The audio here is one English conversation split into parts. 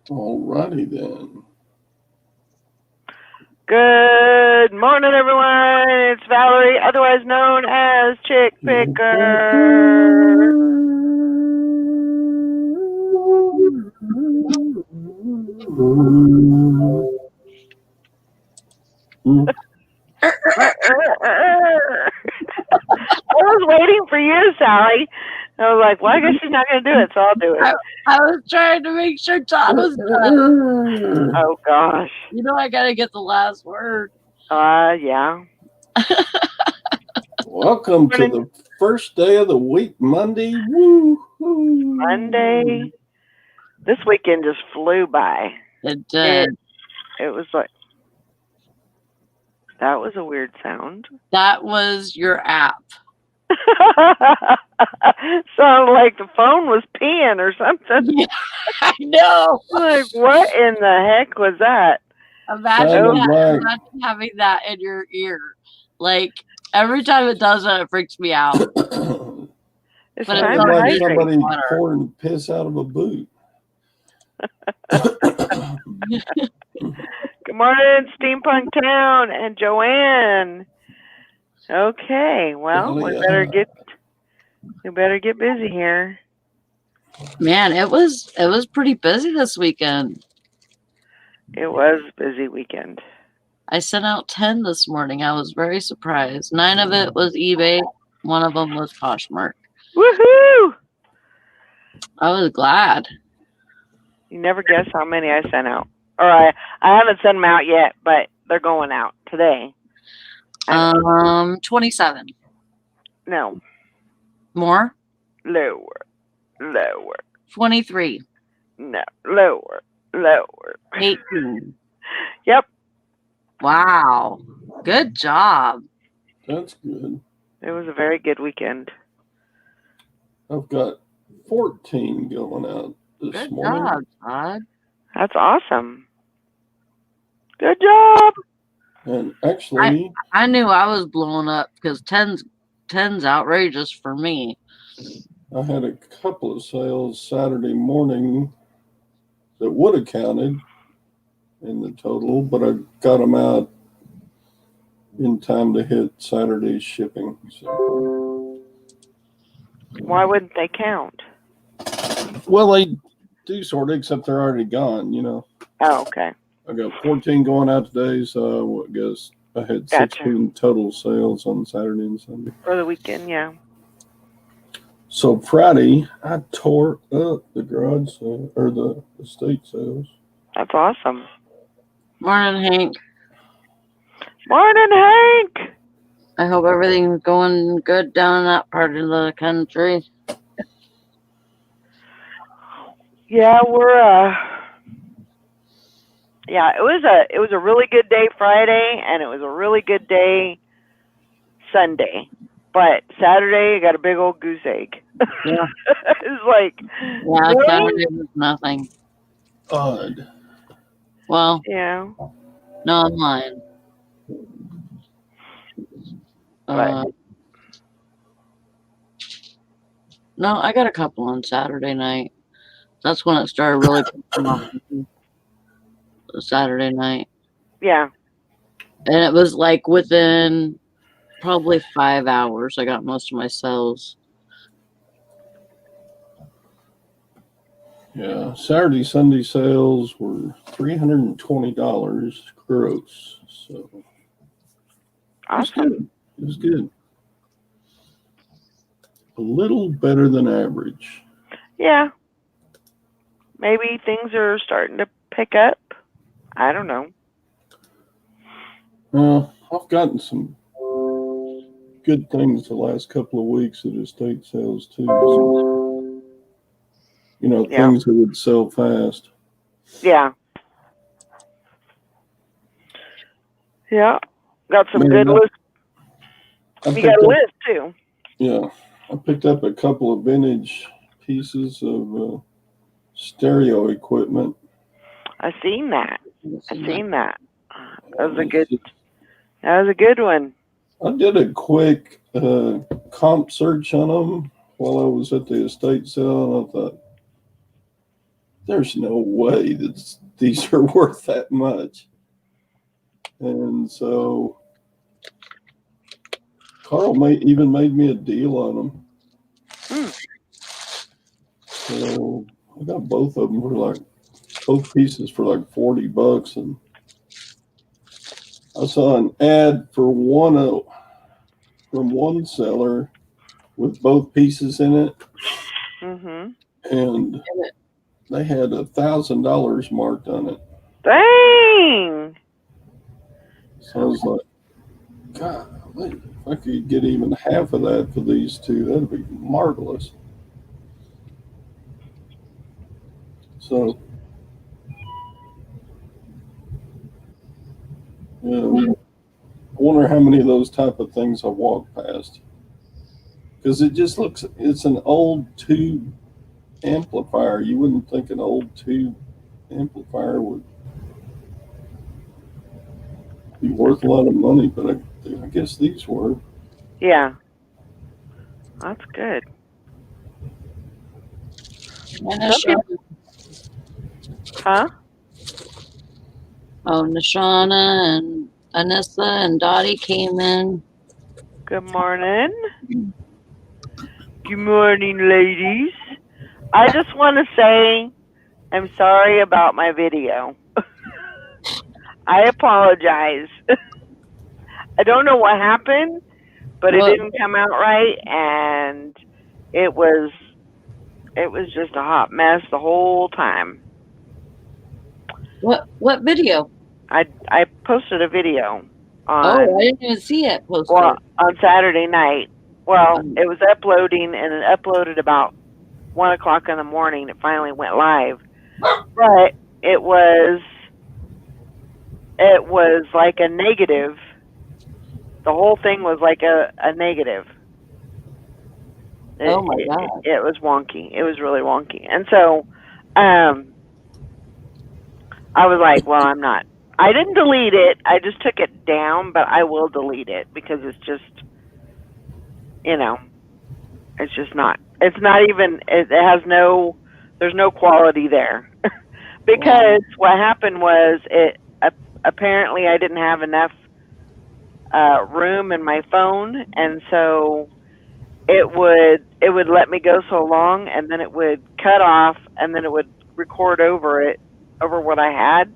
Alrighty then. Good morning, everyone. It's Valerie, otherwise known as Chick Picker. I was waiting for you, Sally. I was like, well, I guess she's not going to do it, so I'll do it. I was trying to make sure Todd was done. Oh, gosh. You know I gotta get the last word. Yeah. Welcome to the first day of the week, Monday. Woo! Monday. This weekend just flew by. It did. It was like, that was a weird sound. That was your app. Sounded like the phone was peeing or something. Yeah, I know. Like, what in the heck was that? Imagine having that in your ear. Like, every time it does that, it freaks me out. It's like somebody pouring piss out of a boot. Good morning, Steampunk Town and Joanne. Okay, well, we better get busy here. Man, it was pretty busy this weekend. It was a busy weekend. I sent out 10 this morning. I was very surprised. 9 of it was eBay. 1 of them was Poshmark. Woohoo! I was glad. You never guess how many I sent out. Or I haven't sent them out yet, but they're going out today. 27. No. More? Lower. 23. No. Lower. 18. Yep. Wow. Good job. That's good. It was a very good weekend. I've got 14 going out this morning. Good job, Todd. That's awesome. Good job. And actually, I knew I was blowing up because 10's outrageous for me. I had a couple of sales Saturday morning that would have counted in the total, but I got them out in time to hit Saturday's shipping. So. Why wouldn't they count? Well, they do sort of, except they're already gone, you know. Oh, okay. I got 14 going out today, so I guess I had 16 total sales on Saturday and Sunday. For the weekend, yeah. So Friday, I tore up the garage sale, or the estate sales. That's awesome. Morning, Hank. Morning, Hank. I hope everything's going good down in that part of the country. Yeah, it was a really good day Friday, and it was a really good day Sunday. But Saturday, I got a big old goose egg. Yeah. It's like, yeah, really? Saturday was nothing. Odd. Well, yeah. No, I'm lying. No, I got a couple on Saturday night. That's when it started really picking up. Saturday night. Yeah. And it was like within probably 5 hours, I got most of my sales. Yeah, Saturday, Sunday sales were $320 gross. So awesome. It was good. A little better than average. Yeah. Maybe things are starting to pick up. I don't know. I've gotten some good things the last couple of weeks at estate sales too. So, you know, things that would sell fast. Yeah. Yeah. Got some good lists. You got a list too. Yeah. I picked up a couple of vintage pieces of stereo equipment. I seen that. That was a good one. I did a quick comp search on them while I was at the estate sale, and I thought there's no way that these are worth that much. And so Carl even made me a deal on them. So I got both of them for both pieces for $40. And I saw an ad for from one seller with both pieces in it. Mm-hmm. And they had $1,000 marked on it. Dang! So I was like, God, if I could get even half of that for these two, that'd be marvelous. So, I wonder how many of those type of things I walk past. Because it just looks, it's an old tube amplifier. You wouldn't think an old tube amplifier would be worth a lot of money, but I guess these were. Yeah. That's good. Huh? Oh, Nashana and Anissa and Dottie came in. Good morning. Good morning, ladies. I just want to say I'm sorry about my video. I apologize. I don't know what happened, but it didn't come out right, and it was just a hot mess the whole time. What video? I posted a video on. Oh, I didn't even see it posted. Well, on Saturday night. Well, it was uploading, and it uploaded about 1 o'clock in the morning. It finally went live, but it was like a negative. The whole thing was like a negative. Oh my God. It was wonky. It was really wonky. And so I was like, well, I didn't delete it. I just took it down, but I will delete it because it's just, it's just not, it has there's no quality there. Because what happened was apparently I didn't have enough room in my phone, and so it would let me go so long, and then it would cut off, and then it would record over what I had.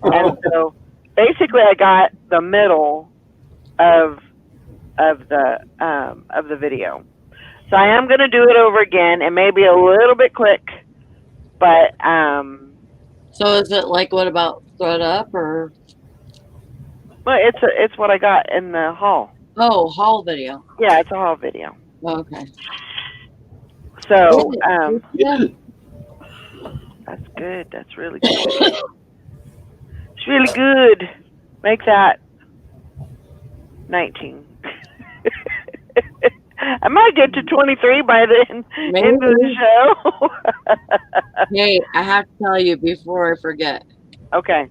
And so basically I got the middle of the video. So I am going to do it over again. It may be a little bit quick, but so is it like what about ThreadUp or? Well, it's what I got in the haul. Oh, haul video. Yeah, it's a haul video. Okay. So yeah. That's good. That's really good. It's really good. Make that 19. I might get to 23 by the end of the show. Hey, I have to tell you before I forget. Okay.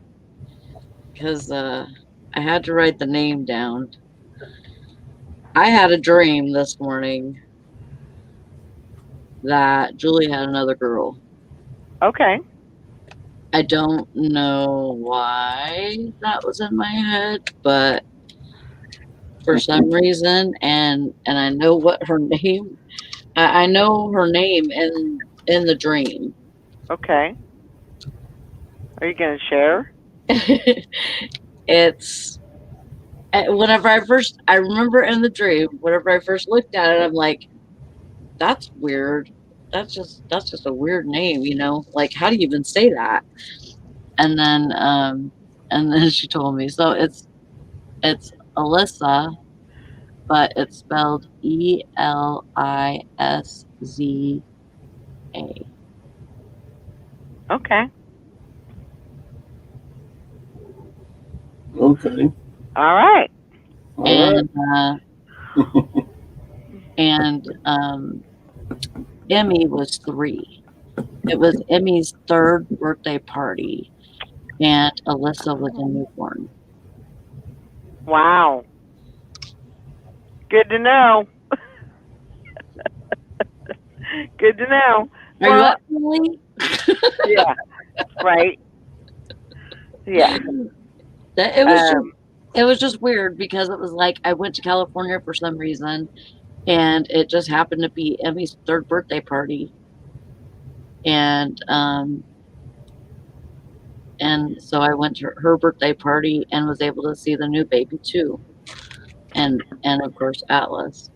Because I had to write the name down. I had a dream this morning that Julie had another girl. Okay. I don't know why that was in my head, but for some reason, and I know what her name. I know her name in the dream. Okay. Are you gonna share? It's whenever I remember in the dream, whenever I first looked at it, I'm like, that's weird. That's just a weird name, like how do you even say that? And then she told me, so it's Alyssa, but it's spelled Elisa. Okay. Okay. All right. And Emmy was 3. It was Emmy's 3rd birthday party, and Alyssa was a newborn. Wow. Good to know. Good to know. Are you up, Julie? Yeah. Right. Yeah. That it was just Um, it was just weird because it was like I went to California for some reason, and it just happened to be Emmy's third birthday party, and and so I went to her birthday party and was able to see the new baby too, and of course Atlas.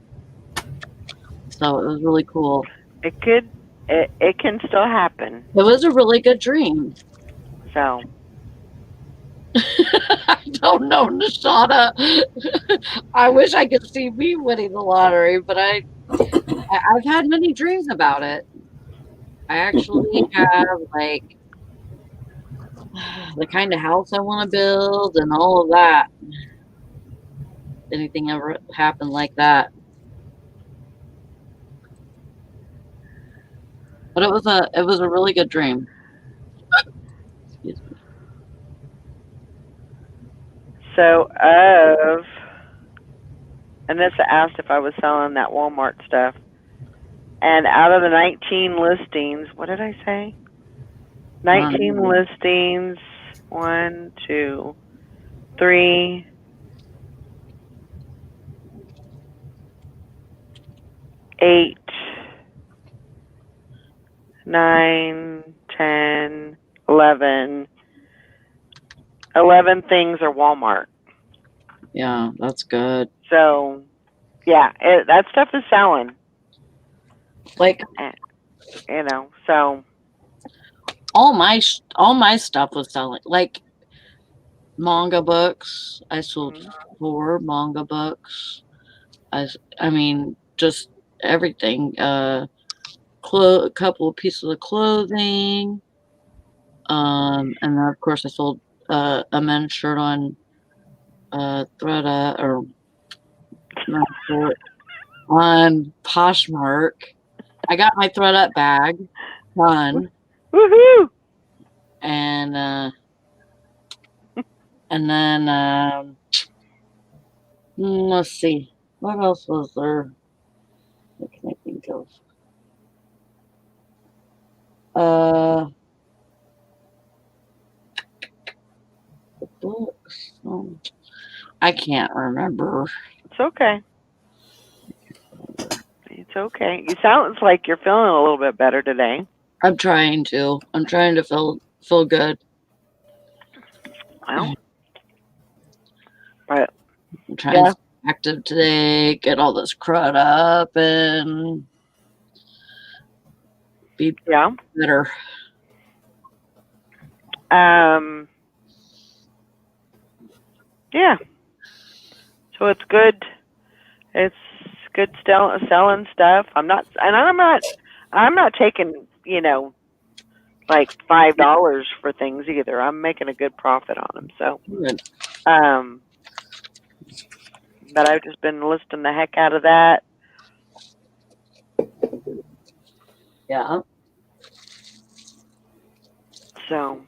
So it was really cool. it could, it can still happen. It was a really good dream. So, I don't know, Nashana. I wish I could see me winning the lottery, but I've had many dreams about it. I actually have like the kind of house I want to build and all of that. Anything ever happened like that? But it was a really good dream. Excuse me. so Anissa asked if I was selling that Walmart stuff. And out of the 19 listings, what did I say? 19 listings, 1, 2, 3, 8, 9, 10, 11. 11 things are Walmart. Yeah, that's good. So, yeah, that stuff is selling. Like You know, so all my stuff was selling. Like manga books. I sold 4 manga books. I mean, just everything. A couple of pieces of clothing. And then of course I sold a men's shirt on Threada or men's shirt on Poshmark. I got my Thread bag done, woohoo! and then let's see, what else was there? What can I think of? The books. I can't remember. It's okay. It's okay. You sounds like you're feeling a little bit better today. I'm trying to feel good. Well, but I'm trying to be active today, get all this crud up, and be better. Yeah. So it's good. It's good selling stuff. I'm not taking, like $5 for things either. I'm making a good profit on them. So, Good. but I've just been listing the heck out of that. Yeah. So,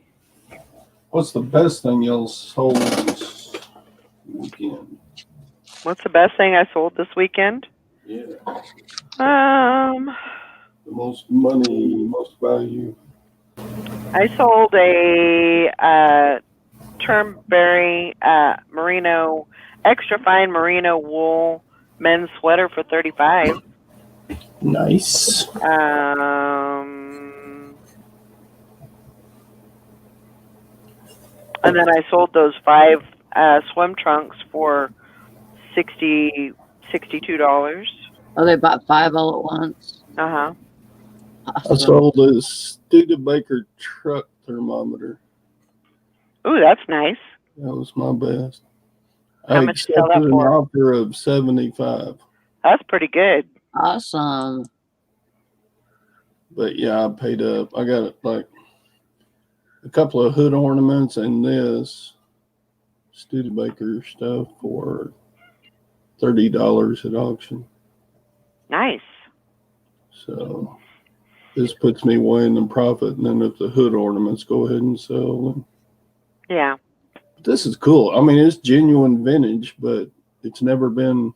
What's the best thing y'all sold this weekend? what's the best thing I sold this weekend? Yeah. The most money, most value. I sold a Turnberry merino, extra fine merino wool men's sweater for $35. Nice. And then I sold those 5 swim trunks for $62. Oh, they bought 5 all at once. Uh-huh. Awesome. I sold a Studebaker truck thermometer. Ooh, that's nice. That was my best. How I much did you sell accepted that an for? offer of $75. That's pretty good. Awesome. But yeah, I paid up. I got like a couple of hood ornaments and this Studebaker stuff for $30 at auction. Nice. So this puts me way in the profit. And then if the hood ornaments go ahead and sell, then Yeah. this is cool. I mean, it's genuine vintage, but it's never been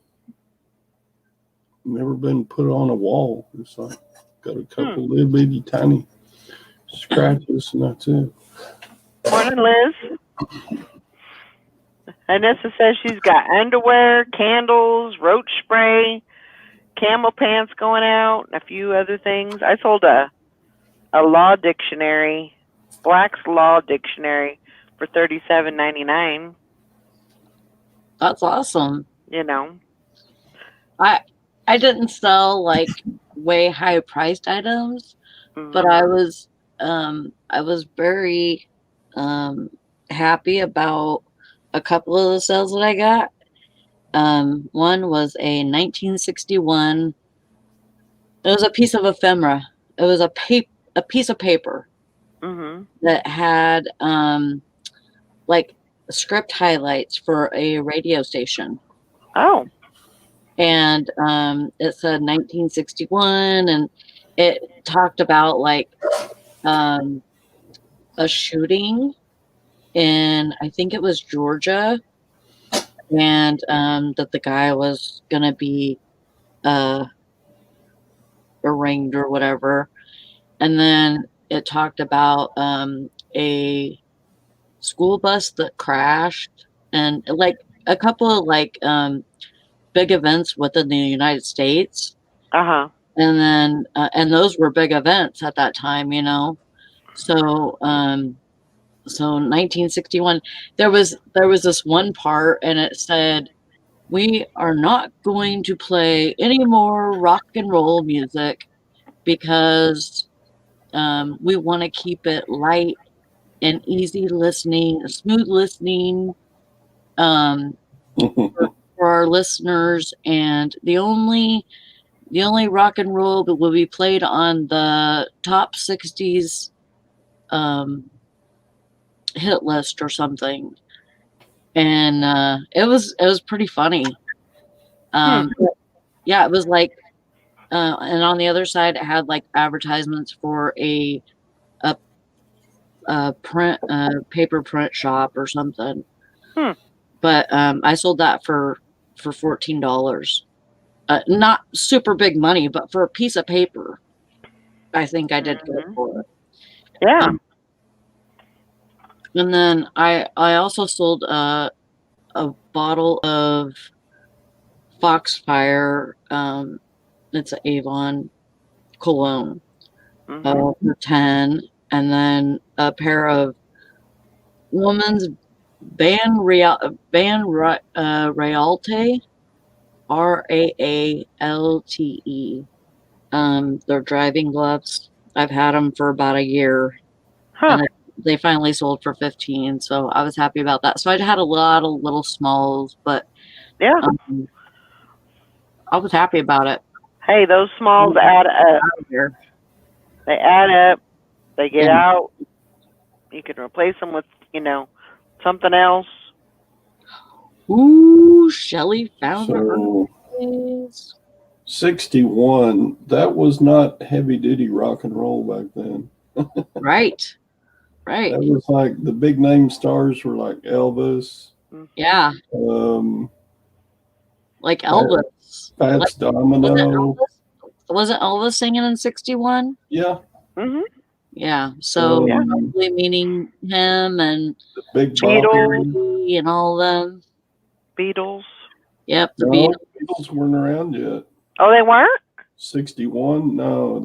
put on a wall. It's like got a couple little bitty tiny scratches, and that's it. Morning, Liz. Anissa says she's got underwear, candles, roach spray, camel pants going out, and a few other things. I sold a law dictionary, Black's Law Dictionary, for $37.99. That's awesome. You know. I didn't sell like way high priced items, but I was very happy about a couple of the sales that I got. One was a 1961. It was a piece of ephemera. It was a piece of paper that had like script highlights for a radio station. Oh. And it said 1961, and it talked about like a shooting in, I think it was Georgia, and that the guy was gonna be arraigned or whatever. And then it talked about a school bus that crashed, and like a couple of like big events within the United States. Uh-huh. And then and those were big events at that time, you know. So 1961, there was this one part, and it said, "We are not going to play any more rock and roll music because we want to keep it light and easy listening, smooth listening for our listeners, and the only rock and roll that will be played on the top 60s hit list or something." And it was pretty funny. Yeah, it was like and on the other side it had like advertisements for a print paper print shop or something. But I sold that for $14. Not super big money, but for a piece of paper, I think I did good for it. Yeah. And then I also sold a bottle of Foxfire. It's an Avon cologne for $10, and then a pair of Woman's Realte, Raalte. They're driving gloves. I've had them for about a year. And they finally sold for $15, so I was happy about that. So I had a lot of little smalls, but yeah, I was happy about it. Hey, those smalls add up. They add up. They get out. You can replace them with, something else. Ooh, Shelly found her. 61. That was not heavy duty rock and roll back then. Right. That was like the big name stars were like Elvis. Yeah. Like Elvis. Fats Domino. Wasn't Elvis singing in 61? Yeah. Yeah. So probably meaning him and the Big Beatles and all them. Beatles. Yep. The Beatles weren't around yet. Oh, they weren't? 61? No,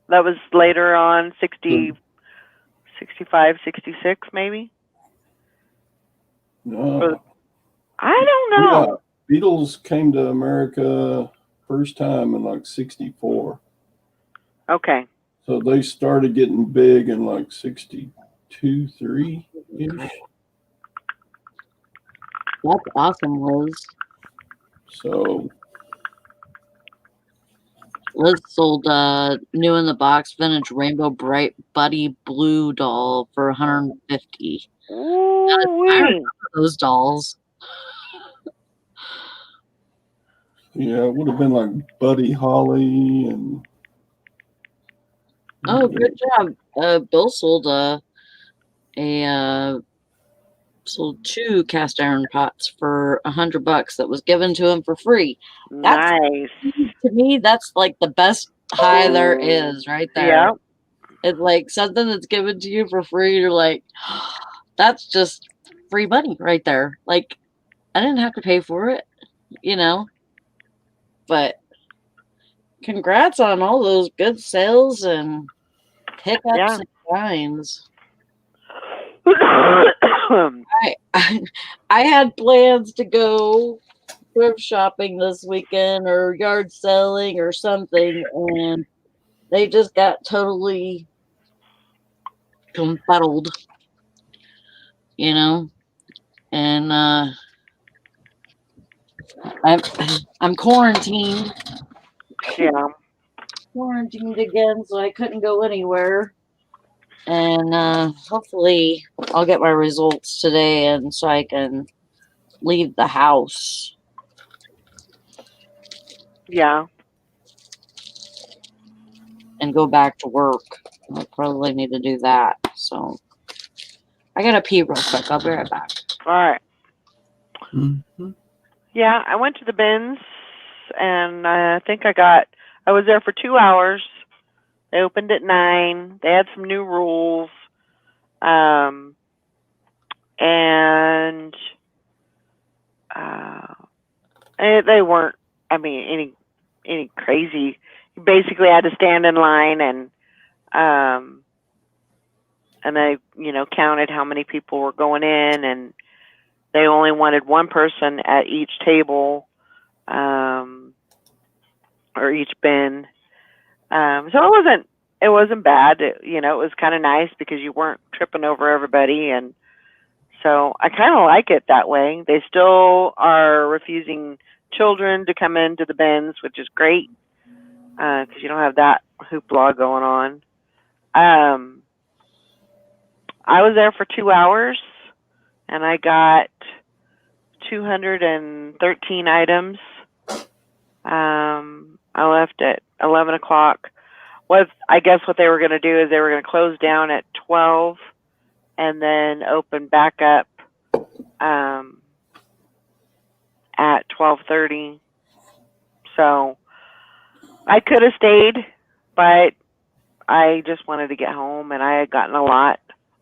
that was later on, 60, 65, 66 maybe? No. I don't know. Yeah, Beatles came to America first time in like 64. Okay. So they started getting big in like 62, 3-ish. That's awesome, Liz. So Liz sold new in the box vintage Rainbow Bright Buddy Blue doll for $150. Ooh, I remember those dolls. Yeah, it would have been like Buddy Holly and. Oh, good job. Bill sold sold 2 cast iron pots for $100 that was given to him for free. Nice. To me, that's like the best high there is, right there. Yeah. It's like something that's given to you for free. You're like, that's just free money right there. Like, I didn't have to pay for it, you know? But congrats on all those good sales and pickups Yeah. and finds. Yeah. I had plans to go thrift shopping this weekend or yard selling or something, and they just got totally confuddled, you know. And I'm I'm quarantined again, so I couldn't go anywhere. And hopefully, I'll get my results today, and so I can leave the house. Yeah. And go back to work. I probably need to do that. So I gotta pee real quick. I'll be right back. All right. Mhm. Yeah, I went to the bins, and I think I was there for 2 hours. They opened at 9. They had some new rules. Um, and uh, they weren't, I mean, any crazy. You basically had to stand in line, um, and they, counted how many people were going in, and they only wanted one person at each table, or each bin. So it wasn't bad. It was kind of nice because you weren't tripping over everybody, and so I kind of like it that way. They still are refusing children to come into the bins, which is great because you don't have that hoopla going on. I was there for 2 hours, and I got 213 items. I left at 11 o'clock. I guess what they were going to do is they were going to close down at 12 and then open back up at 12:30. So I could have stayed, but I just wanted to get home, and I had gotten a lot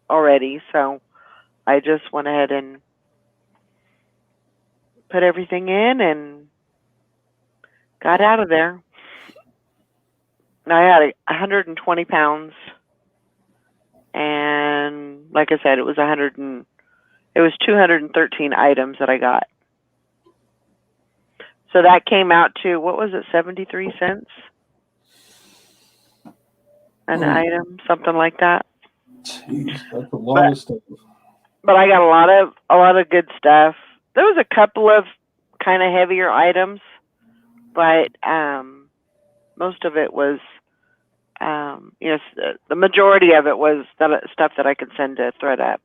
already, so I just went ahead and put everything in and got out of there. And I had 120 pounds, and like I said, it was 213 items that I got. So that came out to, what was it, 73 cents an item, something like that. Jeez, that's a lot of stuff. But I got a lot of good stuff. There was a couple of kind of heavier items, but most of it was, the majority of it was stuff that I could send to ThredUp.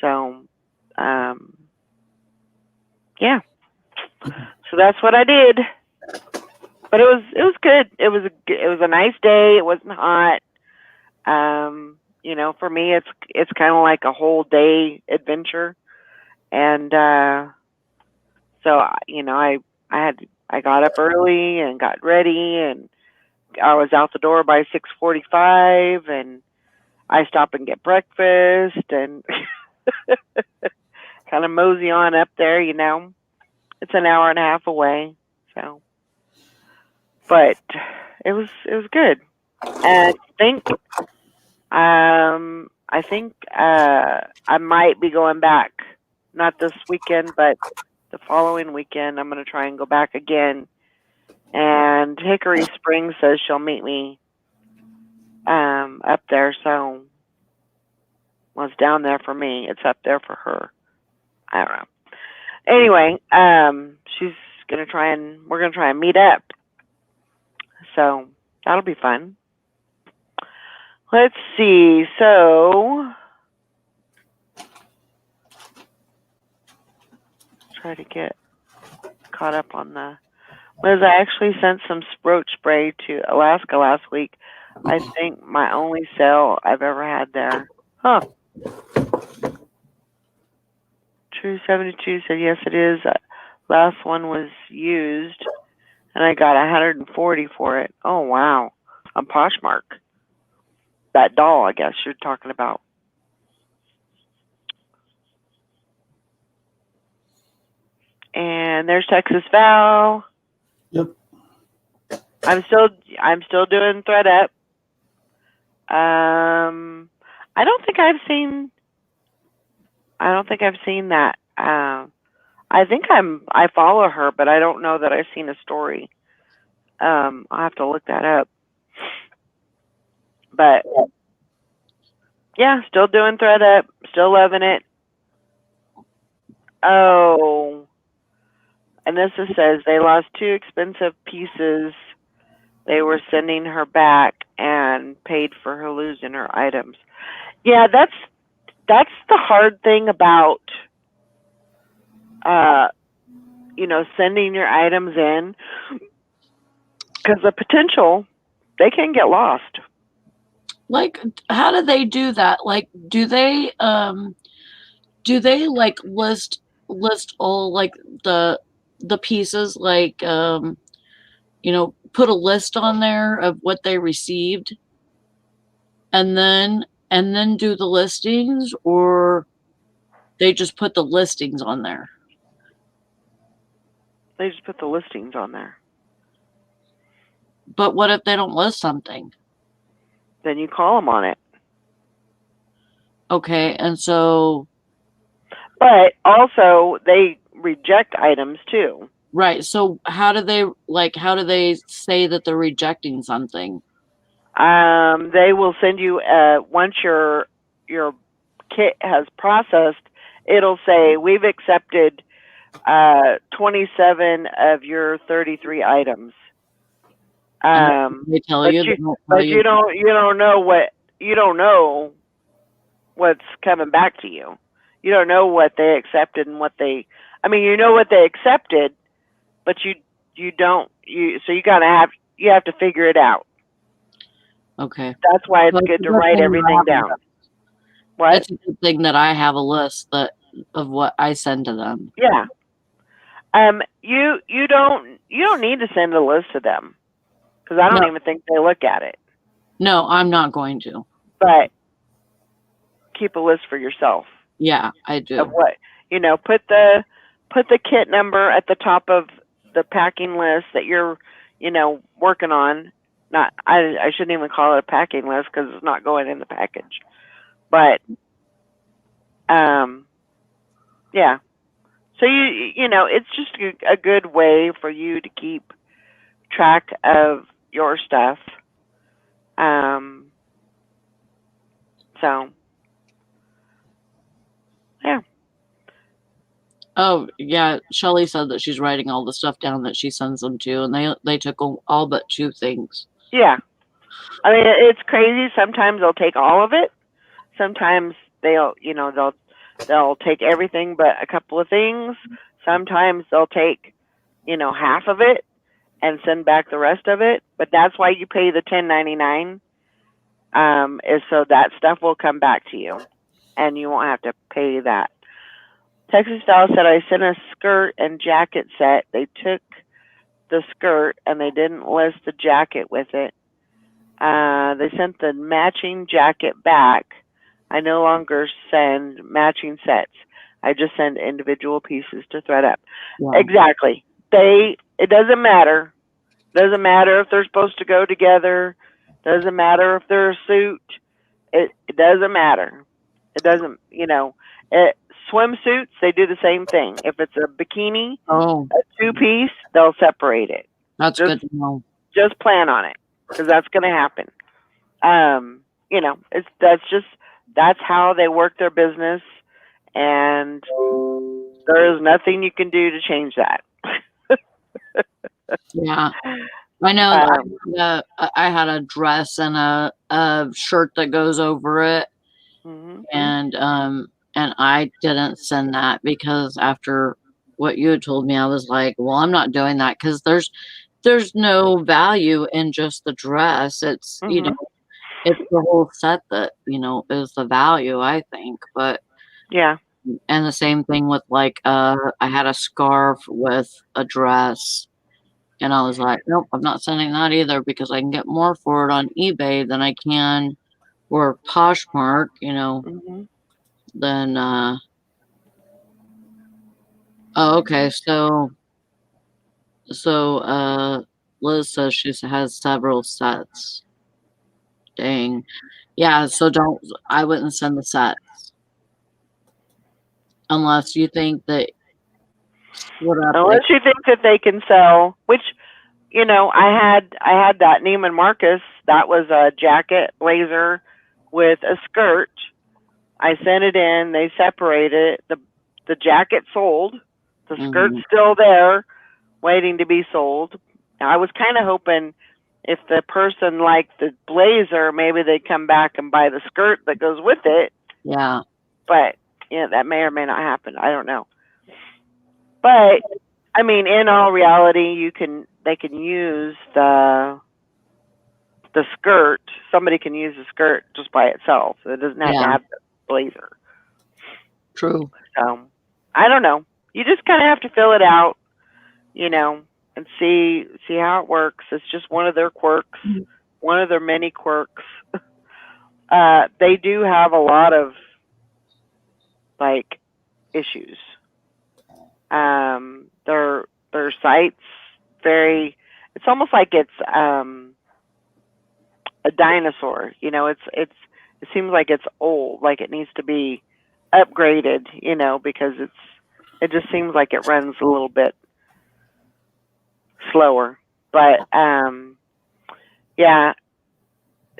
So, yeah. So that's what I did. But it was good. It was a nice day. It wasn't hot. For me, it's kind of like a whole day adventure, and so I got up early and got ready, and I was out the door by 6:45, and I stop and get breakfast and kind of mosey on up there. It's an hour and a half away, so. But it was good. And I think I might be going back, not this weekend, but the following weekend. I'm going to try and go back again. And Hickory Springs says she'll meet me up there. So, well, it's down there for me. It's up there for her. I don't know. Anyway, she's going to we're going to try and meet up. So that'll be fun. Let's see. So try to get caught up on Liz, I actually sent some roach spray to Alaska last week. I think my only sale I've ever had there. Huh. True 72 said yes, it is. Last one was used, and I got 140 for it. Oh wow, on Poshmark. that doll, I guess you're talking about. And there's Texas Val. Yep. I'm still doing ThreadUp. I don't think I've seen that. I think I follow her, but I don't know that I've seen a story. I'll have to look that up. But yeah, still doing ThreadUp, still loving it. Oh, and this says they lost 2 expensive pieces. They were sending her back and paid for her losing her items. Yeah, that's the hard thing about sending your items in, because the potential they can get lost. Like, how do they do that? Like, do they like list all like the pieces, like put a list on there of what they received, and then do the listings, or they just put the listings on there? They just put the listings on there. But what if they don't list something? Then you call them on it. Okay, and so. But also they reject items too. Right. So how do they say that they're rejecting something? They will send you once your kit has processed, it'll say we've accepted 27 of your 33 items. They tell you, but you don't know what's coming back to you. You don't know what they accepted and you know what they accepted, but you have to figure it out. Okay. That's why it's good to write everything down. What? It's a good thing that I have a list of what I send to them. Yeah. You don't need to send a list to them, because I don't even think they look at it. No, I'm not going to. But keep a list for yourself. Yeah, I do. Of what, put the kit number at the top of the packing list that you're, working on. I shouldn't even call it a packing list, because it's not going in the package. But, yeah. So it's just a good way for you to keep track of your stuff. So, yeah. Oh, yeah. Shelly said that she's writing all the stuff down that she sends them to, and they took all but 2 things. Yeah. I mean, it's crazy. Sometimes they'll take all of it. Sometimes they'll take everything but a couple of things. Sometimes they'll take, half of it and send back the rest of it. But that's why you pay the $10.99, is so that stuff will come back to you, and you won't have to pay that. Texas Val said, I sent a skirt and jacket set. They took the skirt and they didn't list the jacket with it. They sent the matching jacket back. I no longer send matching sets. I just send individual pieces to ThreadUp. Yeah. Exactly. It doesn't matter. Doesn't matter if they're supposed to go together. Doesn't matter if they're a suit. It doesn't matter. It doesn't, swimsuits, they do the same thing. If it's a bikini, a 2-piece, they'll separate it. That's good to know. Just plan on it, because that's going to happen. That's how they work their business, and there is nothing you can do to change that. Yeah, I know. I had a dress and a shirt that goes over it, and I didn't send that, because after what you had told me, I was like, well, I'm not doing that, because there's no value in just the dress. It's it's the whole set that is the value, I think. But yeah. And the same thing with I had a scarf with a dress, and I was like, nope, I'm not sending that either, because I can get more for it on eBay than I can or Poshmark, Hmm. then oh, okay. So Liz says she has several sets. Dang. Yeah, so I wouldn't send the sets unless you think that split up like Unless you think that they can sell, which I had that Neiman Marcus. That was a jacket blazer with a skirt. I sent it in. They separated it. The jacket sold. The skirt's mhm, still there, waiting to be sold. I was kind of hoping if the person liked the blazer, maybe they'd come back and buy the skirt that goes with it. yeah, But that may or may not happen. I don't know. But I mean, in all reality, they can use the skirt. Somebody can use the skirt just by itself. It doesn't have to yeah, have the blazer. true. So I don't know. You just kind of have to fill it out, you know, and see how it works. It's just one of their quirks, one of their many quirks. They do have a lot of like issues. Their site's very. It's almost like it's a dinosaur. It seems like it's old, like it needs to be upgraded. Because it just seems like it runs a little bit slower. But yeah,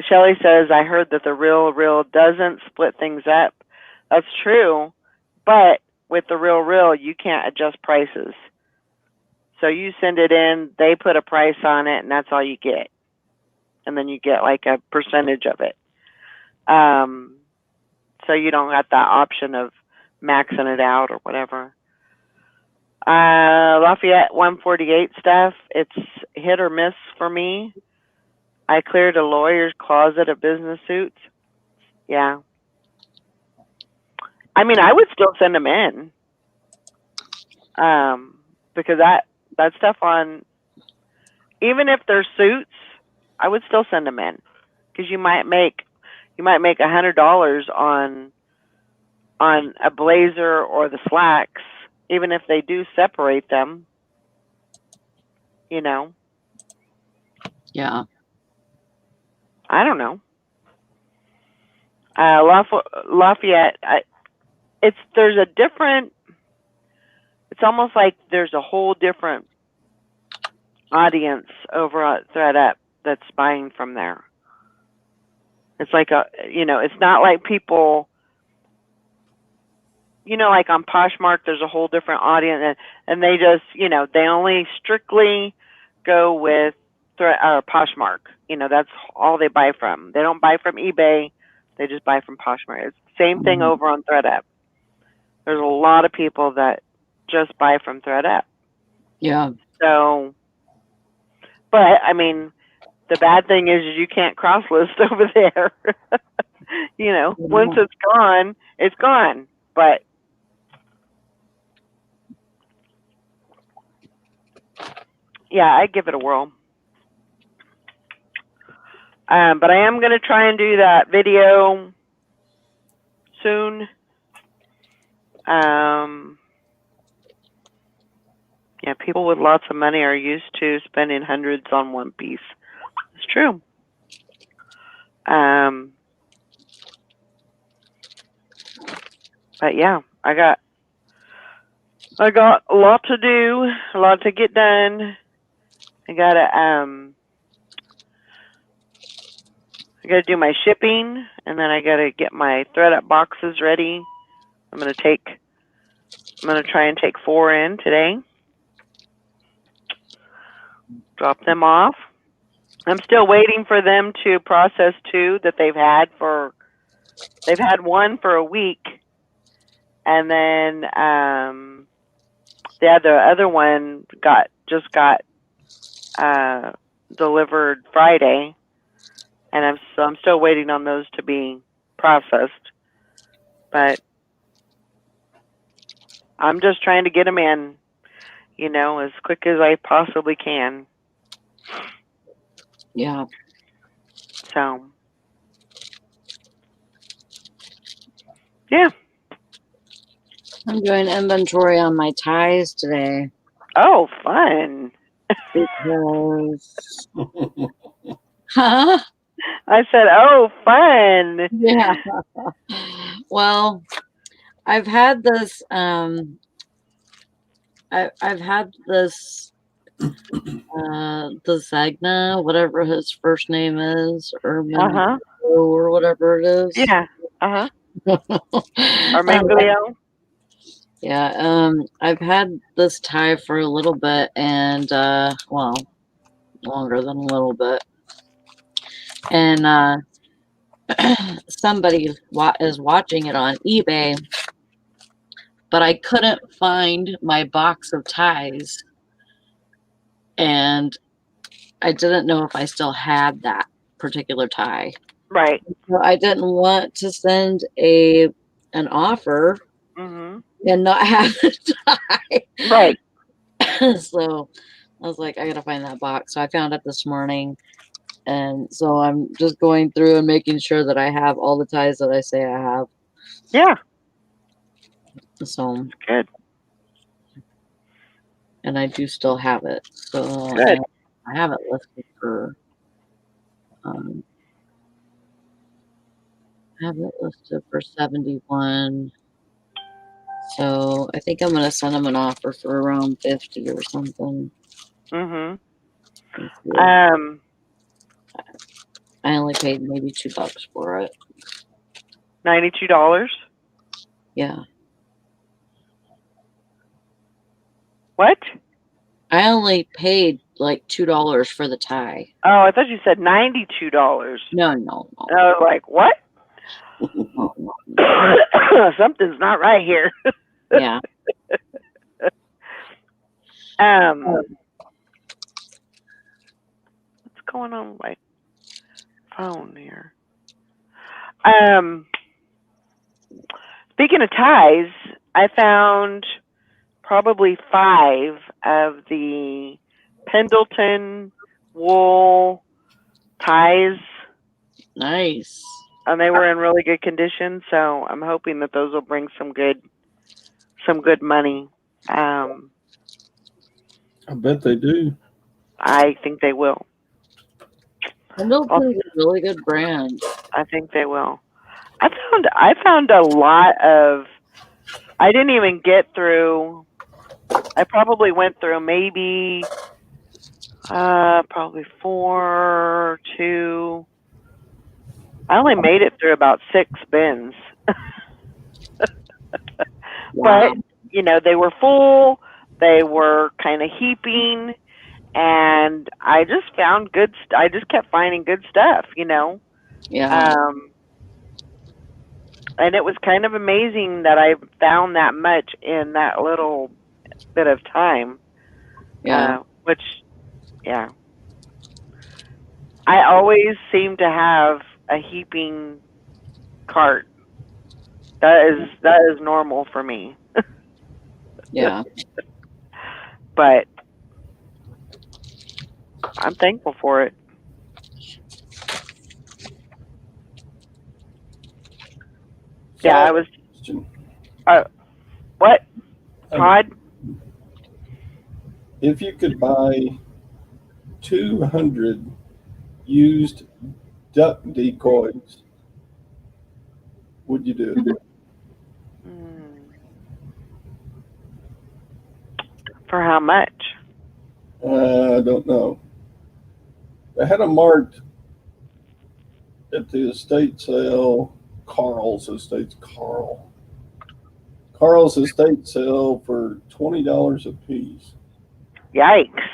Shelly says I heard that the Real doesn't split things up. That's true, but with the Real you can't adjust prices. So you send it in, they put a price on it, and that's all you get. And then you get like a percentage of it. So you don't have that option of maxing it out or whatever. Lafayette 148 stuff, it's hit or miss for me. I cleared a lawyer's closet of business suits. Yeah. I mean, I would still send them in. Because that stuff on, even if they're suits, I would still send them in. Because you might make $100 on a blazer or the slacks, even if they do separate them. Yeah, I don't know. Lafayette, there's a different. It's almost like there's a whole different audience over at ThreadUp that's buying from there. It's like it's not like people. Like on Poshmark, there's a whole different audience, and they just, they only strictly go with Poshmark. That's all they buy from. They don't buy from eBay. They just buy from Poshmark. It's the same thing mhm, over on ThreadUp. There's a lot of people that just buy from ThreadUp. yeah, So, but I mean, the bad thing is you can't cross list over there. Once it's gone. But yeah, I'd give it a whirl. But I am going to try and do that video soon. Yeah, people with lots of money are used to spending hundreds on one piece. It's true. But yeah, I got a lot to do, a lot to get done. I gotta do my shipping, and then I gotta get my ThreadUp boxes ready. I'm gonna try and take 4 in today. Drop them off. I'm still waiting for them to process 2 that they've had 1 for a week, and then the other one just got delivered Friday, and I'm still waiting on those to be processed. But I'm just trying to get them in, as quick as I possibly can. yeah. So Yeah. I'm doing inventory on my ties today Oh, fun. because, huh? I said, oh, fun. Yeah. Well, I've had this. I've had this. The Zagna, whatever his first name is, Urban Uh-huh. or whatever it is. Yeah. Uh-huh. Or Um, Manglio. yeah. I've had this tie for a little bit, and well, longer than a little bit, and somebody is watching it on eBay, but I couldn't find my box of ties, and I didn't know if I still had that particular tie. Right. So I didn't want to send an offer Mm-hmm. and not have a tie. Right. So I was like, I gotta find that box. So I found it this morning. And so I'm just going through and making sure that I have all the ties that I say I have. Yeah. So, Good. and I do still have it. So Good. and I have it listed for, I have it listed for 71. So I think I'm gonna send them an offer for around 50 or something. Mm-hmm. I only paid maybe $2 for it. $92. Yeah. What? I only paid like $2 for the tie. Oh, I thought you said $92. No. And I was like, what? No. Something's not right here. Yeah. What's going on with my phone here? Speaking of ties, I found probably 5 of the Pendleton wool ties, Nice. and they were in really good condition. So I'm hoping that those will bring some good money. I bet they do. I think they will. Pendleton's a really good brand. I think they will. I found a lot of. I didn't even get through. I probably went through maybe probably 4, 2. I only made it through about 6 bins. Wow. But, you know, they were full. They were kind of heaping. And I just found I just kept finding good stuff, you know. Yeah. And it was kind of amazing that I found that much in that little bit of time. Yeah. Which, yeah. I always seem to have a heaping cart. That is normal for me. Yeah. But I'm thankful for it. Yeah, I was. What, Todd? If you could buy 200 used duck decoys, would you do it? For how much? I don't know. They had them marked at the estate sale, Carl's estate sale for $20 a piece. Yikes.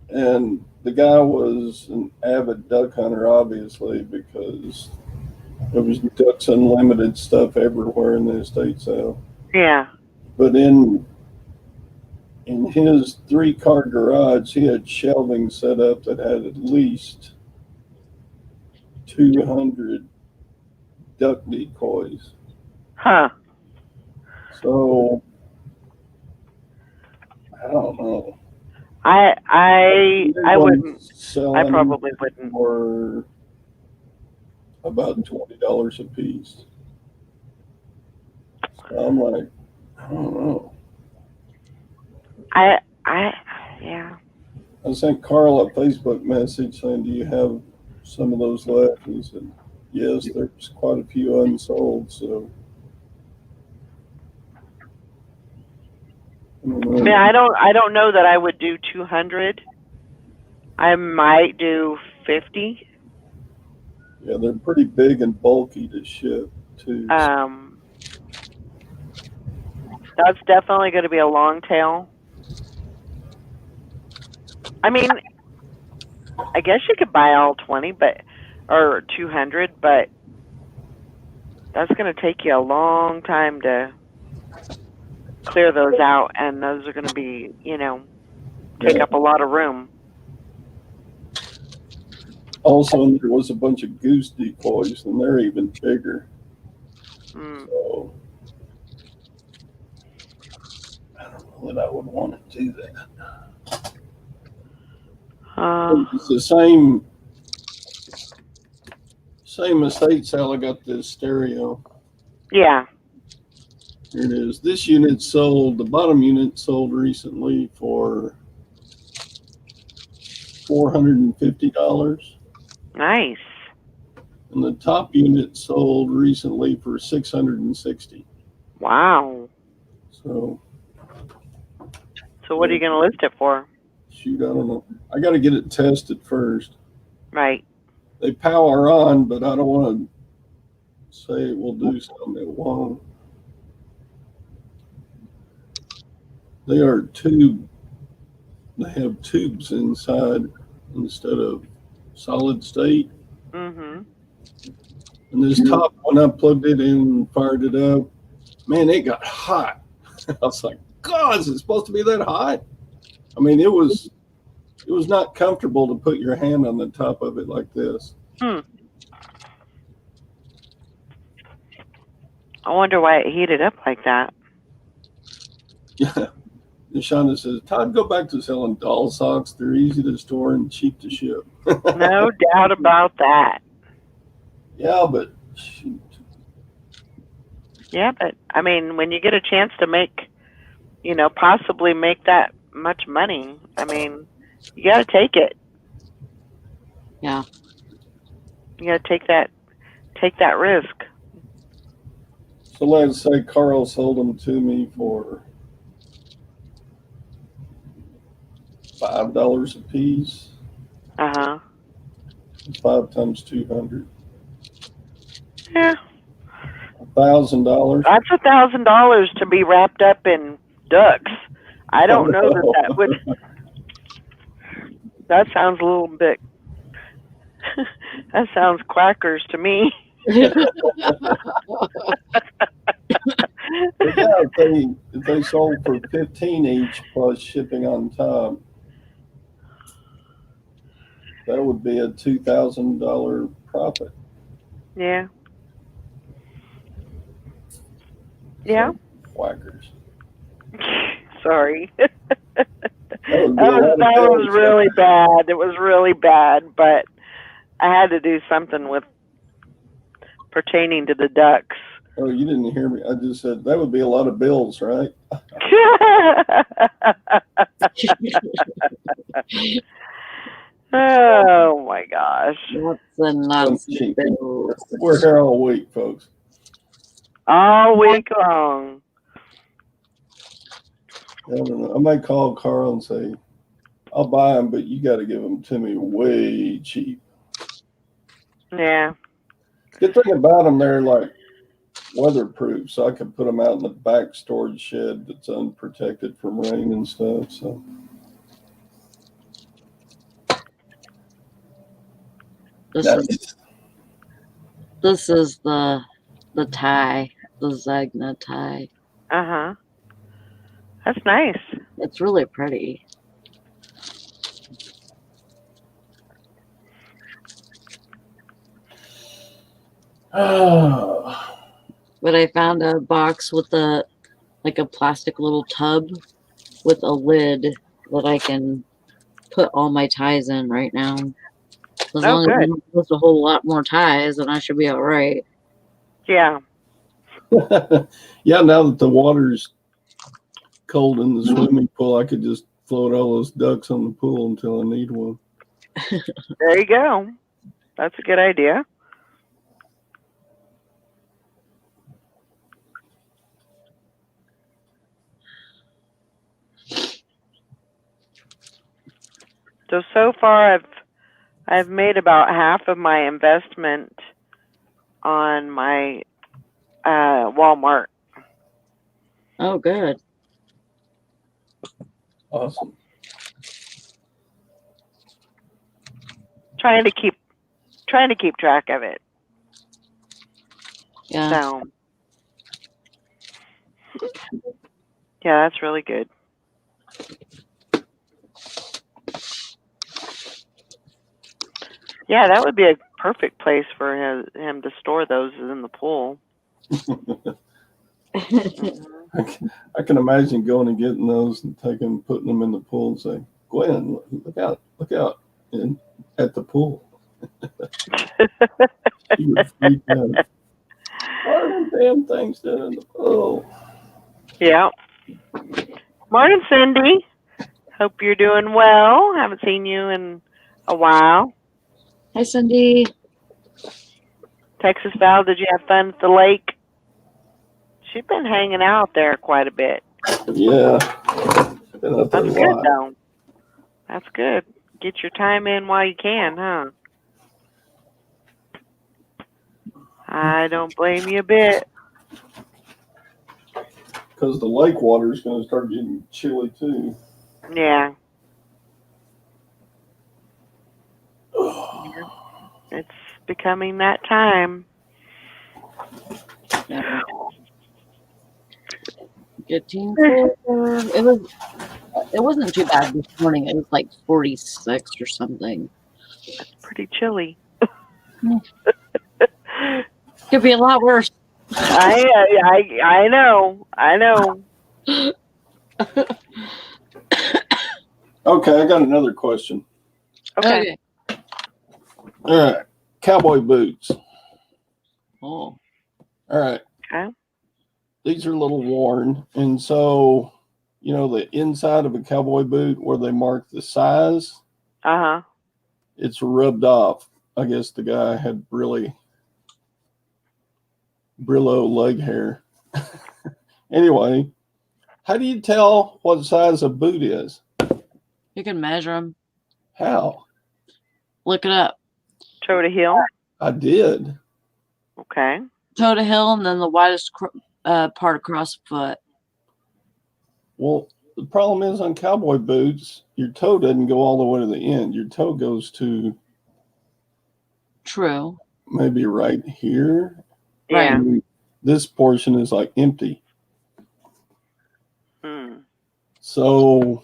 And the guy was an avid duck hunter, obviously, because there was Ducks Unlimited stuff everywhere in the estate sale. Yeah. But in his 3-car garage, he had shelving set up that had at least 200 duck decoys. Huh. So I don't know. I wouldn't. Selling I probably wouldn't. for about $20 a piece. So I'm like, I don't know. Yeah. I sent Carl a Facebook message saying, "Do you have some of those left?" And he said, "Yes, there's quite a few unsold." So I don't I mean, know. I don't know that I would do 200. I might do 50. Yeah, they're pretty big and bulky to ship too. That's definitely going to be a long tail. I mean, I guess you could buy all 20, or 200, but that's going to take you a long time to clear those out, and those are going to be, take Yeah. up a lot of room. Also, there was a bunch of goose decoys, and they're even bigger. So I don't know that I would want to do that. It's the same estate sale. I got this stereo. Yeah. Here it is. This unit sold. The bottom unit sold recently for $450. Nice. And the top unit sold recently for $660. Wow. So what are you going to list it for? shoot, I don't know. I got to get it tested first. Right. They power on, but I don't want to say it will do something it won't. They are tube. They have tubes inside instead of solid state. Mm-hmm. And this top, when I plugged it in and fired it up, man, it got hot. I was like, God, is it supposed to be that hot? I mean, it was not comfortable to put your hand on the top of it like this. I wonder why it heated up like that. Yeah. Shonda says, Todd, go back to selling doll socks. They're easy to store and cheap to ship. No doubt about that. Yeah, but shoot. Yeah, but I mean, when you get a chance to make, possibly make that much money, I mean, you got to take it. Yeah. You got to take that risk. So let's say Carl sold them to me for $5 a piece. 5 times 200. Yeah. $1,000. That's $1,000 to be wrapped up in ducks. I don't know that would. That sounds a little bit. That sounds quackers to me. Yeah, if they sold for 15 each plus shipping on top, that would be a $2,000 profit. Yeah. Yeah. Whackers. Sorry. That was really bad. It was really bad, but I had to do something with pertaining to the ducks. Oh, you didn't hear me. I just said that would be a lot of bills, right? Oh my gosh. That's a nonsense. We're here all week, folks. All week long. I don't know. I might call Carl and say, I'll buy them, but you got to give them to me way cheap. Yeah. Good thing about them, they're like weatherproof, so I can put them out in the back storage shed that's unprotected from rain and stuff. So this is the tie, the Zegna tie. That's nice. It's really pretty. But I found a box with a plastic little tub with a lid that I can put all my ties in right now. As long as I don't post a whole lot more ties, then I should be all right. Yeah. Yeah, now that the water's cold in the swimming pool, I could just float all those ducks on the pool until I need one. There you go. That's a good idea. So far I've made about half of my investment on my Walmart. Oh, good. Awesome. Trying to keep track of it. Yeah. So yeah, that's really good. Yeah, that would be a perfect place for him to store those in the pool. I can imagine going and getting those and putting them in the pool and saying, Gwen, look out, and at the pool. She would freak out. Why are them damn things down in the pool? Yeah. Morning, Cindy. Hope you're doing well. Haven't seen you in a while. Hi, Cindy. Texas Val, did you have fun at the lake? She's been hanging out there quite a bit. Yeah. Been out there That's a good, lot. though. That's good. Get your time in while you can, huh? I don't blame you a bit. Because the lake water is going to start getting chilly too. Yeah. It's becoming that time. Yeah. 15. It wasn't too bad this morning. It was like 46 or something. It's pretty chilly. Could be a lot worse. I know. Okay, I got another question. Okay. All right. Cowboy boots. Oh. All right. Okay. These are a little worn. And so, you know, the inside of a cowboy boot where they mark the size, Uh-huh. it's rubbed off. I guess the guy had really Brillo leg hair. Anyway, how do you tell what size a boot is? You can measure them. How? Look it up. Toe to heel. I did. Okay. Toe to heel and then the widest part across the foot. Well, the problem is on cowboy boots, your toe doesn't go all the way to the end. Your toe goes to True. maybe right here. Right. Yeah. And this portion is like empty. Mm. So,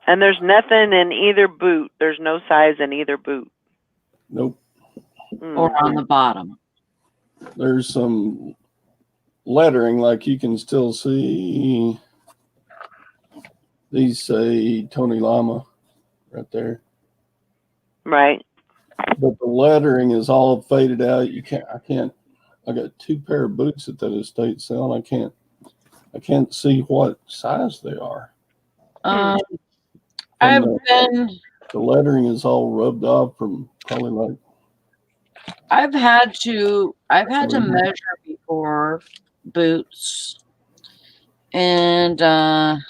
And there's nothing in either boot. There's no size in either boot. nope. Or on the bottom. There's some lettering, like you can still see. These say Tony Lama right there. Right. But the lettering is all faded out. I got 2 pair of boots at that estate sale, and I can't see what size they are. I've And been. the lettering is all rubbed off from probably like. I've had to measure before boots, and I'm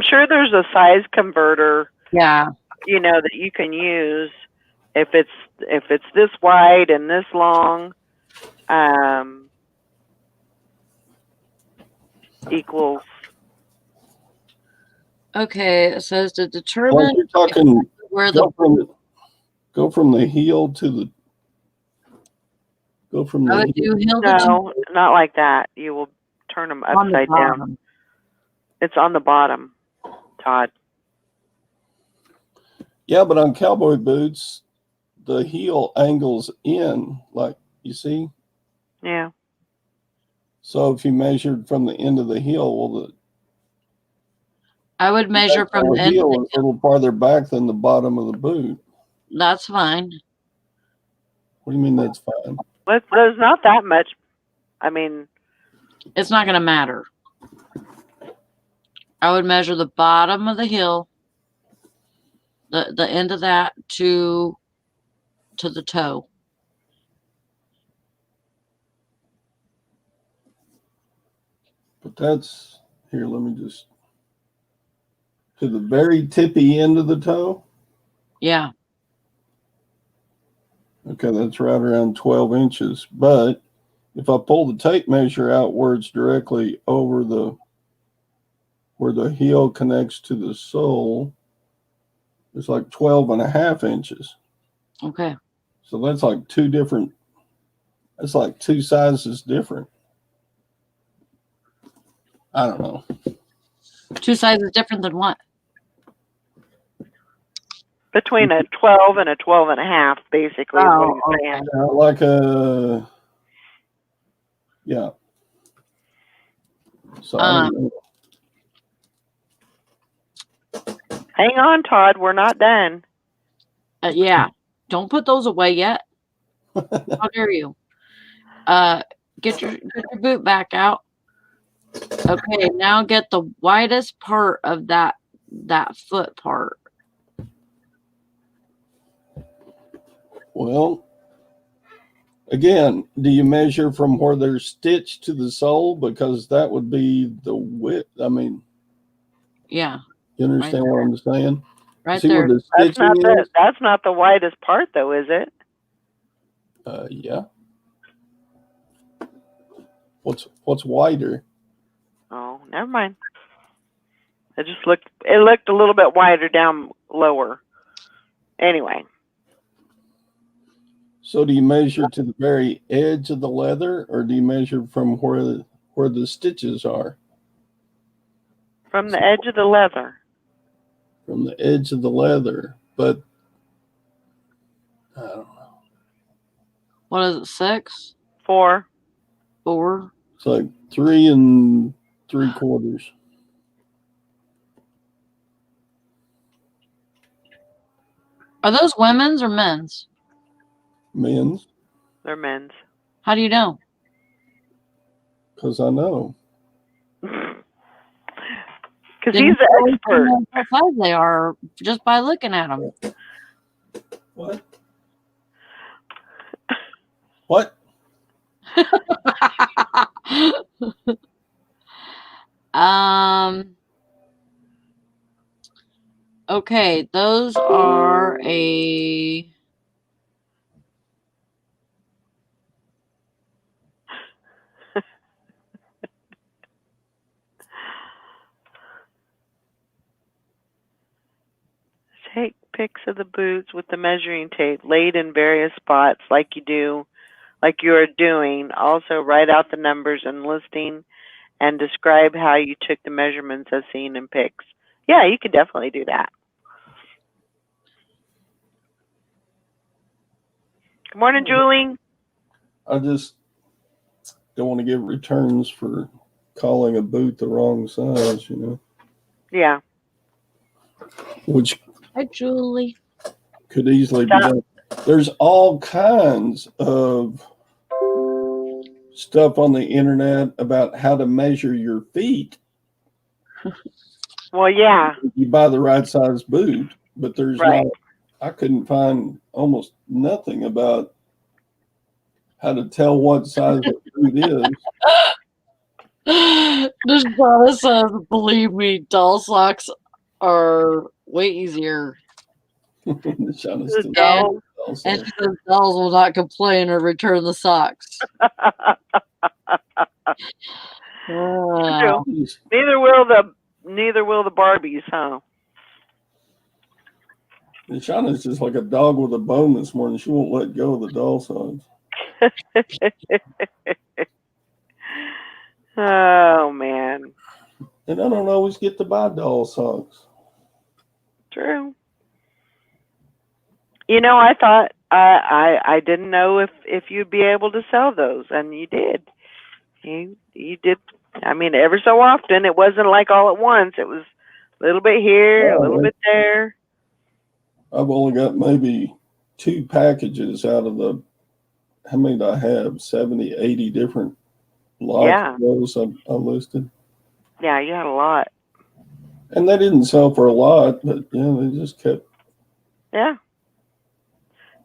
sure there's a size converter, yeah, that you can use if it's this wide and this long, equals. okay. It says to Like determine you're talking, where the go from the heel to the. Go from the I would heel. do heel to toe No, not like that. You will turn them on the upside down. bottom. It's on the bottom, Todd. Yeah, but on cowboy boots, the heel angles in, like you see. Yeah. So if you measured from the end of the heel, well, I would measure from the end. heel is a little farther back than the bottom of the boot. That's fine. What do you mean that's fine? There's not that much. I mean, It's not going to matter. I would measure the bottom of the heel, the end of that to the toe. But that's, here, let me just, to the very tippy end of the toe. Yeah. Okay, that's right around 12 inches. But if I pull the tape measure outwards directly over where the heel connects to the sole, it's like 12 and a half inches. Okay. So that's like that's like two sizes different. I don't know. Two sizes different than what? between a 12 and a 12 and a half, basically, is what he's saying. Like a, yeah. So I don't know. Hang on, Todd. We're not done. Yeah. Don't put those away yet. How dare you? Get your boot back out. Okay, now get the widest part of that foot part. Well, again, do you measure from where they're stitched to the sole? Because that would be the width. I mean, Yeah. you understand what I'm saying? Right See there. where the stitching is? That's not the widest part, though, is it? Yeah. What's wider? Oh, never mind. It looked a little bit wider down lower. Anyway. So do you measure to the very edge of the leather, or do you measure from where the stitches are? From the edge of the leather. From the edge of the leather, but I don't know. What is it? 6? 4. 4? It's like 3 3/4. Are those women's or men's? Men's, They're men's. How do you know? because I know. Because he's the expert. What size they are just by looking at them. What? What? Okay, those are a Take pics of the boots with the measuring tape laid in various spots like you are doing. Also write out the numbers and listing and describe how you took the measurements as seen in pics. Yeah, you could definitely do that. Good morning, Julie. I just don't want to give returns for calling a boot the wrong size, Yeah. which Hi, Julie. could easily be done. There's all kinds of stuff on the internet about how to measure your feet. Well, yeah. You buy the right size boot, but there's Right. I couldn't find almost nothing about how to tell what size a boot is. This brother says, believe me, doll socks are way easier. Shauna's The still- doll. also. And she says dolls will not complain or return the socks. True. Neither will the Barbies, huh? And Shauna's just like a dog with a bone this morning. She won't let go of the doll socks. Oh man. And I don't always get to buy doll socks. True. I thought I didn't know if you'd be able to sell those, and you did. You did. I mean, every so often, it wasn't like all at once. It was a little bit here, a little bit there. I've only got maybe 2 packages out of the how many did I have? 70, 80 different lots Yeah. of those I listed. Yeah, you had a lot. And they didn't sell for a lot, but yeah, they just kept. Yeah.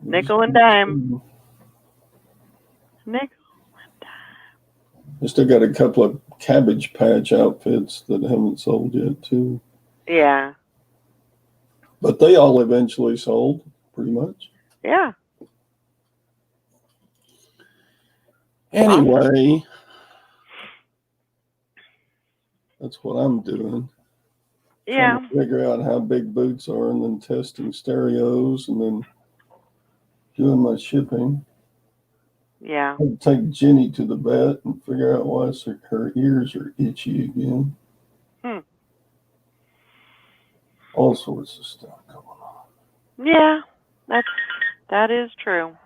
Nickel and dime. Nickel. I still got a couple of Cabbage Patch outfits that haven't sold yet, too. Yeah. But they all eventually sold, pretty much. Yeah. Anyway, that's what I'm doing. Yeah. Trying to figure out how big boots are and then testing stereos and then doing my shipping. Yeah. I'd take Jenny to the vet and figure out why her ears are itchy again. All sorts of stuff going on. Yeah. That is true.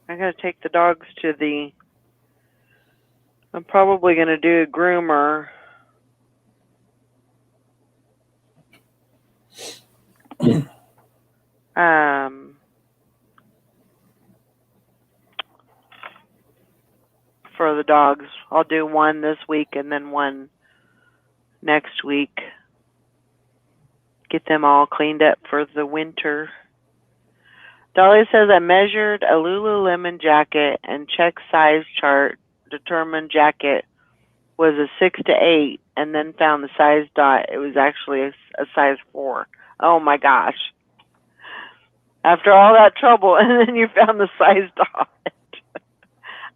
I gotta take the dogs to the. I'm probably gonna do a groomer. For the dogs, I'll do one this week and then one next week. Get them all cleaned up for the winter. Dolly says I measured a Lululemon jacket and checked size chart, determined jacket was a 6 to 8, and then found the size dot. It was actually a size 4. Oh my gosh. After all that trouble, and then you found the size dot.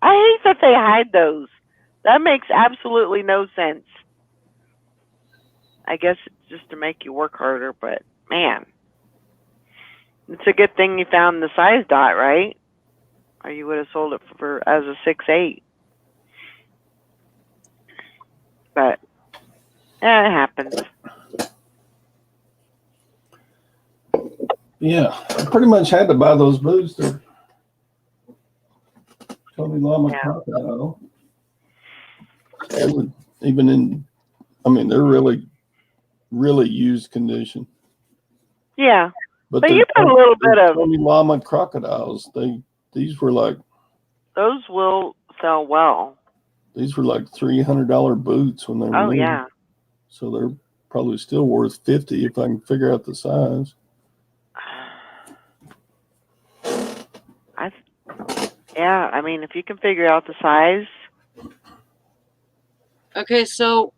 I hate that they hide those. That makes absolutely no sense. I guess it's just to make you work harder, but man. It's a good thing you found the size dot, right? Or you would have sold it for as a 6'8". But yeah, it happens. Yeah, I pretty much had to buy those boots. They're Tony Lama Crocodile. They would, even in, I mean, they're really, really used condition. Yeah. But they're you got a little bit of Tony Lama Crocodiles. These were like, those will sell well. these were like $300 boots when they were new. Yeah. So they're probably still worth $50 if I can figure out the size. Yeah, I mean, if you can figure out the size. Okay, so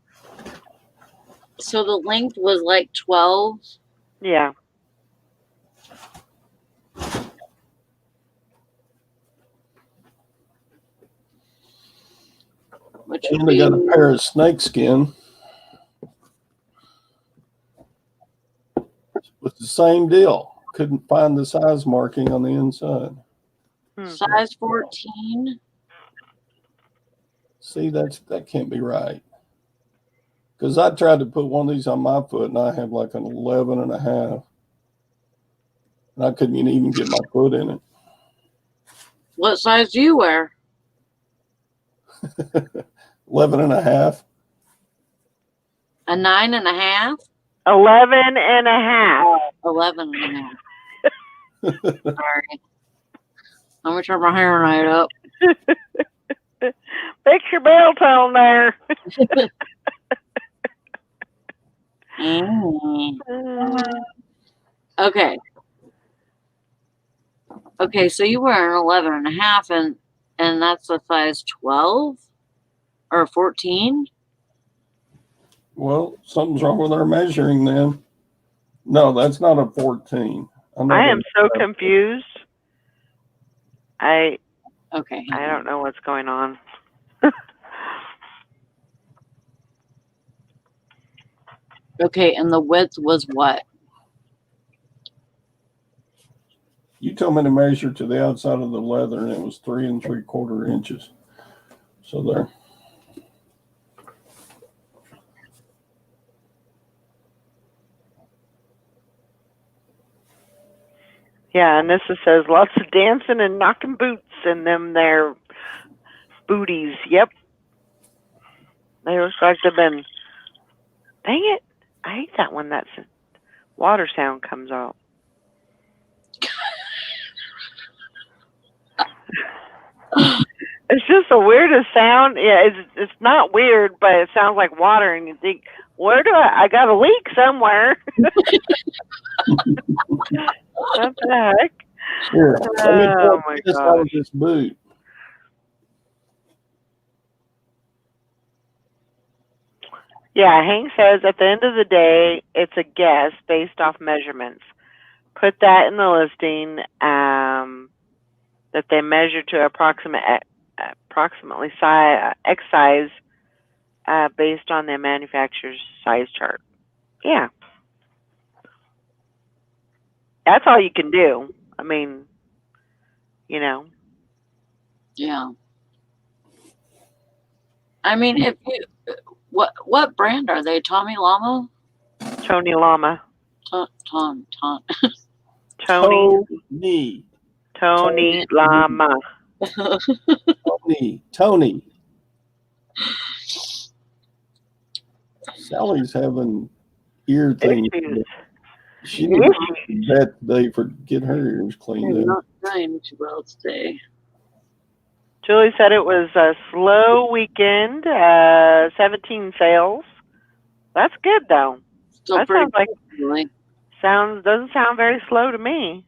the length was like 12. Yeah. Which And they got a pair of snakeskin with the same deal. Couldn't find the size marking on the inside. Size 14. See, that can't be right. Because I tried to put one of these on my foot and I have like an 11 and a half. And I couldn't even get my foot in it. What size do you wear? 11 and a half. A 9.5? 11 and a half. 11 and a half. Sorry. Let me turn my hair right up. Fix your bell tone there. Okay. Okay, so you wear an 11 and a half, and that's a size 12 or 14? Well, something's wrong with our measuring then. No, that's not a 14. I am so confused. Okay. I don't know what's going on. Okay, and the width was what? You told me to measure to the outside of the leather, and it was 3 3/4 inches. So there. Yeah, and this says lots of dancing and knocking boots in them there booties. Yep. They look like they've been. Dang it. I hate that when that water sound comes out. It's just the weirdest sound. Yeah, it's not weird, but it sounds like water, and you think, where do I got a leak somewhere? What the heck? Here, let me Oh my get this out of gosh. this boot. Yeah, Hank says at the end of the day, it's a guess based off measurements. Put that in the listing that they measure to approximately X size based on the manufacturer's size chart. Yeah, that's all you can do. I mean, you know, Yeah. I mean, if you what brand are they? Tommy Llama? Tony Llama. Tony. Tony Llama. Tony. Sally's having ear things. Issues. She needs to vet today for get her ears cleaned up. Not doing too well today. Julie said it was a slow weekend, 17 sales. That's good though. Still That pretty sounds like really. doesn't sound very slow to me.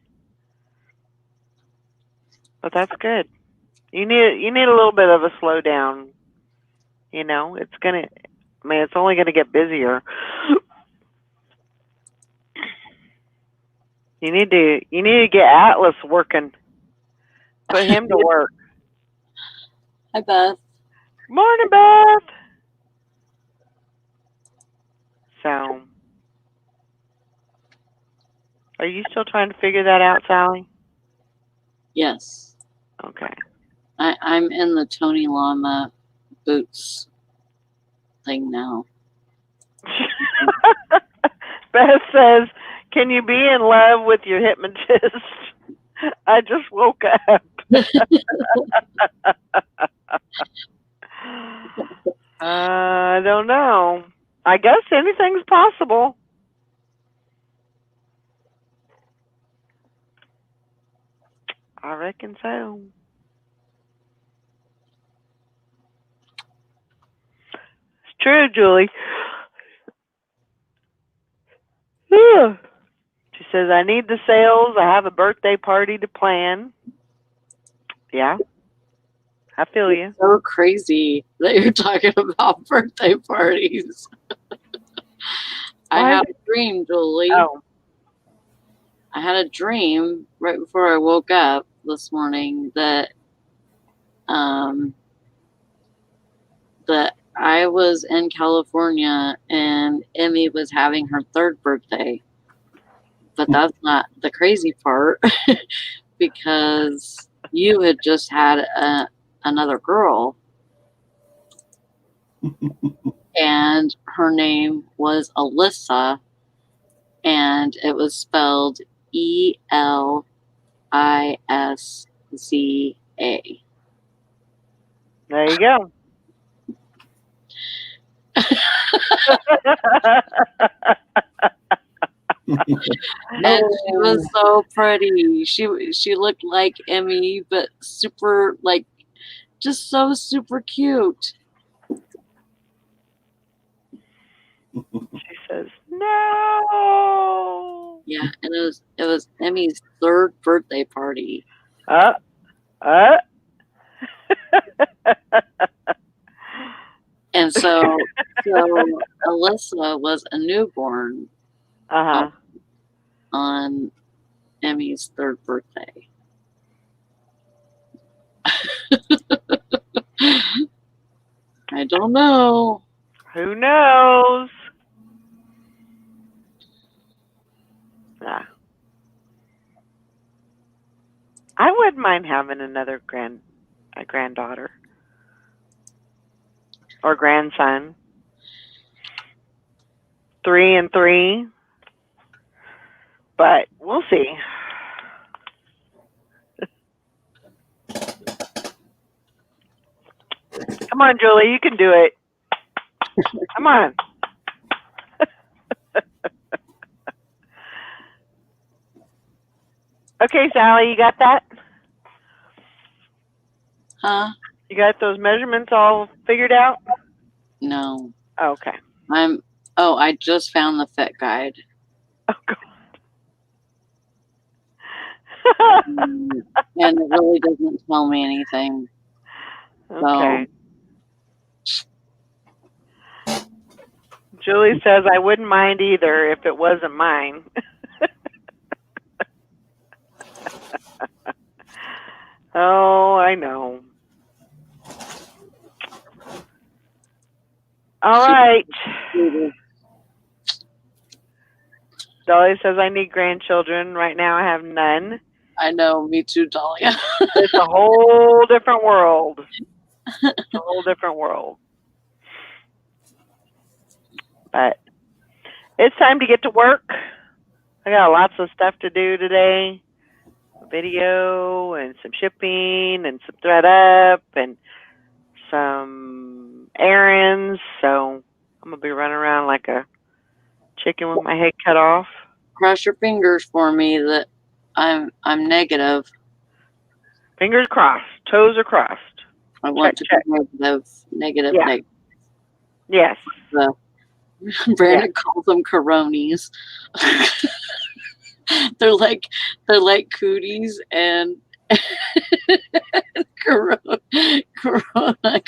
But that's good. You need a little bit of a slowdown. You know, it's only gonna get busier. You need to get Atlas working. Put him to work. Hi Beth. Morning, Beth. So, are you still trying to figure that out, Sally? Yes. Okay. I'm in the Tony Llama boots thing now. Beth says, "Can you be in love with your hypnotist?" I just woke up. I don't know. I guess anything's possible. I reckon so. It's true, Julie. She says, I need the sales. I have a birthday party to plan. Yeah, I feel you. So crazy that you're talking about birthday parties. I had a dream, Julie. Oh. I had a dream right before I woke up this morning that that I was in California and Emmy was having her 3rd birthday. But that's not the crazy part because you had just had another girl and her name was Alyssa and it was spelled Elisa. There you go. And she was so pretty. She looked like Emmy, but super just so super cute. She says no. Yeah, and it was Emmy's 3rd birthday party. And so Alyssa was a newborn on Emmy's 3rd birthday. I don't know. Who knows? Yeah. I wouldn't mind having another granddaughter or grandson. 3 and 3, but we'll see. Come on, Julie, you can do it. Come on. Okay, Sally, you got that? Huh? You got those measurements all figured out? No. Okay. I just found the fit guide. Oh, God. And it really doesn't tell me anything. Okay. Julie says, I wouldn't mind either if it wasn't mine. Oh, I know. All right. Dolly says, I need grandchildren. Right now I have none. I know, me too, Dahlia. It's a whole different world. It's a whole different world. But it's time to get to work. I got lots of stuff to do today. Video and some shipping and some thread up and some errands. So I'm gonna be running around like a chicken with my head cut off. Cross your fingers for me that I'm negative. Fingers crossed. Toes are crossed. I want to check. be negative. Yeah. Negative. Yes. Brandon calls them coronis. they're like cooties and corona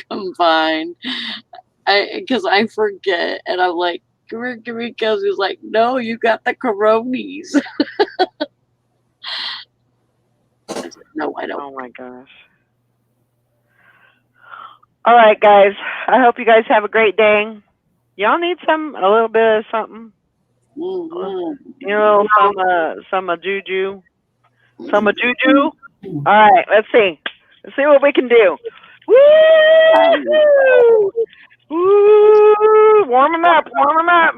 combined. Because I forget and I'm like, give me because he's like, no, you got the coronis. I was like, no, I don't. Oh my gosh. All right, guys. I hope you guys have a great day. Y'all need a little bit of something. Mm-hmm. You know, some juju. Some juju. All right, let's see. Let's see what we can do. Woo! Woo! Warm them up. Warm them up.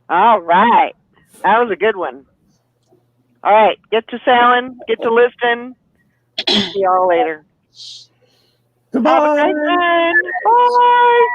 All right. That was a good one. All right. Get to selling. Get to listing. See y'all later. Goodbye. Have a great day. Bye.